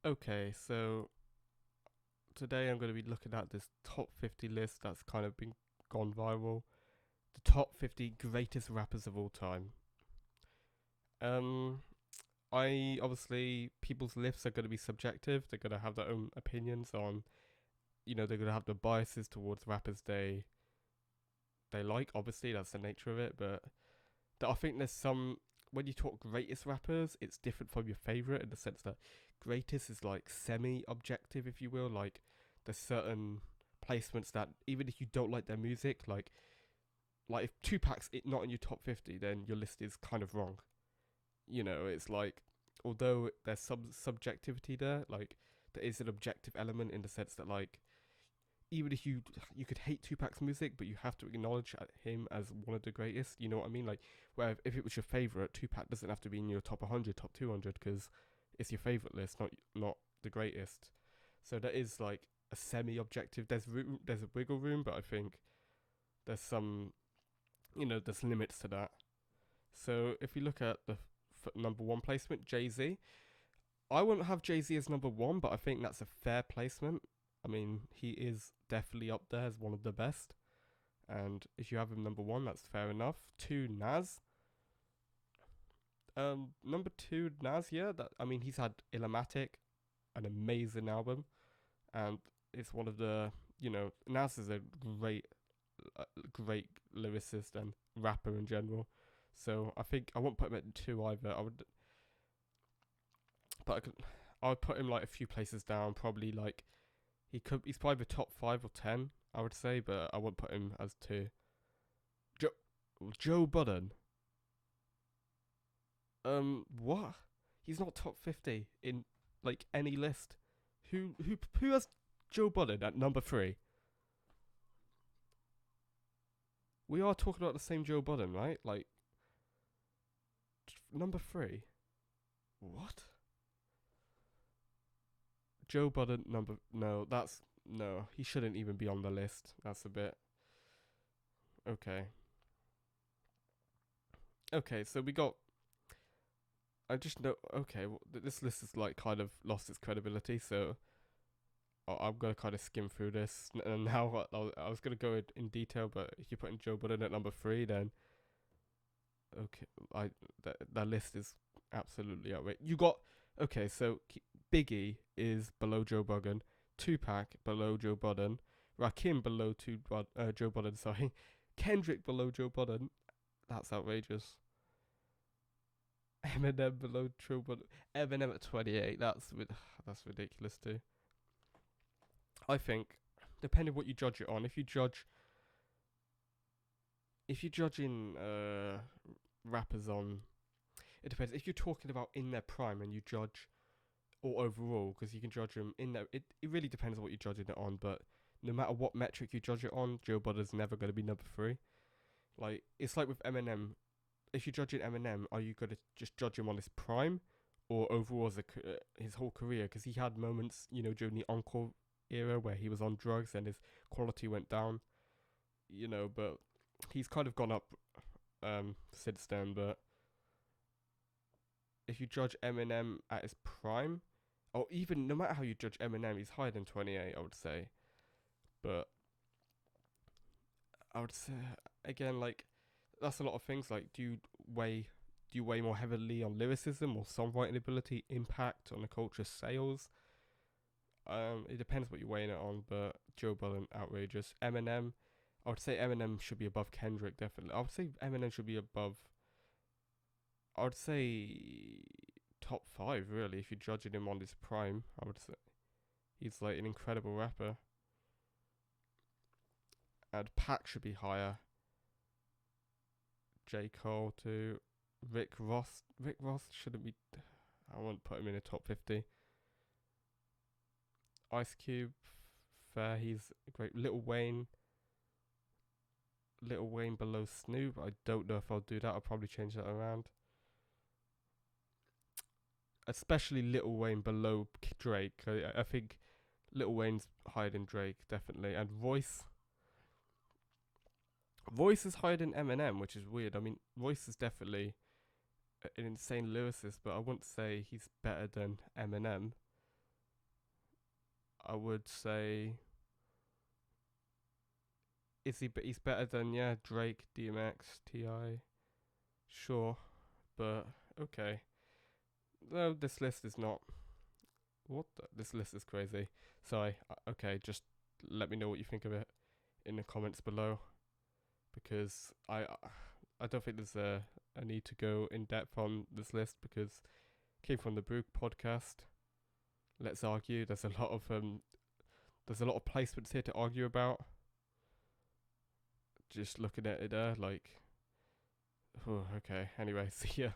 Okay, so today I'm going to be looking at this top 50 list that's kind of been gone viral. The top 50 greatest rappers of all time. Um, I obviously people's lists are going to be subjective. They're going to have their own opinions on, they're going to have the biases towards rappers they like. Obviously, that's the nature of it. But I think there's some when you talk greatest rappers, it's different from your favorite in the sense that greatest is like semi-objective, if you will. Like there's certain placements that even if you don't like their music, like if Tupac's not in your top 50, then your list is kind of wrong. It's like although there's some subjectivity there, like there is an objective element in the sense that like even if you could hate Tupac's music, but you have to acknowledge him as one of the greatest. You know what I mean? Like, where if it was your favorite, Tupac doesn't have to be in your top 100, top 200, because it's your favorite list, not the greatest. So that is like a semi-objective. There's a wiggle room, but I think there's some, there's limits to that. So if we look at the number one placement, Jay Z, I wouldn't have Jay Z as number one, but I think that's a fair placement. I mean, he is definitely up there as one of the best. And if you have him number one, that's fair enough. Two, Nas. Number two, Nas. Yeah, that I mean, he's had Illmatic, an amazing album, and it's one of the Nas is a great lyricist and rapper in general. So I think I won't put him at two either. But I would put him like a few places down. Probably like he's probably the top five or 10, I would say, but I wouldn't put him as two. Joe Joe Budden. What? He's not top 50 in like any list. Who has Joe Budden at number three? We are talking about the same Joe Budden, right? Like number three. What? Joe Budden number no. That's no. He shouldn't even be on the list. That's a bit okay. Okay, so we got I just know. Okay, well, this list is like kind of lost its credibility, so I'm gonna kind of skim through this. And now I was gonna go in detail, but if you're putting Joe Budden at number three, then okay, that list is absolutely outrageous. You got okay, so Biggie is below Joe Budden, Tupac below Joe Budden, Rakim below Joe Budden. Sorry, Kendrick below Joe Budden. That's outrageous. Eminem below Joe Budden. Eminem at 28. That's ridiculous too. I think, depending on what you judge it on, if you're judging rappers on, it depends. If you're talking about in their prime and you judge or overall, because you can judge them in their, it really depends on what you're judging it on. But no matter what metric you judge it on, Joe Budden's never going to be number three. Like it's like with Eminem. If you're judging Eminem, are you going to just judge him on his prime or overall as his whole career? Because he had moments, during the encore era where he was on drugs and his quality went down, but he's kind of gone up since then. But if you judge Eminem at his prime, or even no matter how you judge Eminem, he's higher than 28, I would say. But I would say again, like that's a lot of things. Like, do you weigh more heavily on lyricism or songwriting ability, impact on the culture's sales? It depends what you're weighing it on, but Joe Budden, outrageous. Eminem, I would say Eminem should be above Kendrick, definitely. I would say Eminem should be above, I would say top five, really, if you're judging him on his prime. I would say he's like an incredible rapper. And Pac should be higher. J. Cole too. Rick Ross. Rick Ross shouldn't be. I won't put him in the top 50. Ice Cube, fair. He's great. Little Wayne. Little Wayne below Snoop. I don't know if I'll do that. I'll probably change that around. Especially Little Wayne below Drake. I think Little Wayne's higher than Drake, definitely. And Royce is higher than Eminem, which is weird. I mean, Royce is definitely an insane lyricist, but I wouldn't say he's better than Eminem. I would say he's better than Drake, DMX, Ti. Sure, but okay. No, this list is not. This list is crazy. Sorry. Okay, just let me know what you think of it in the comments below, because I don't think there's a need to go in depth on this list because it came from the Brook podcast. Let's argue. There's a lot of placements here to argue about. Just looking at it there, like, oh, okay. Anyway, see ya.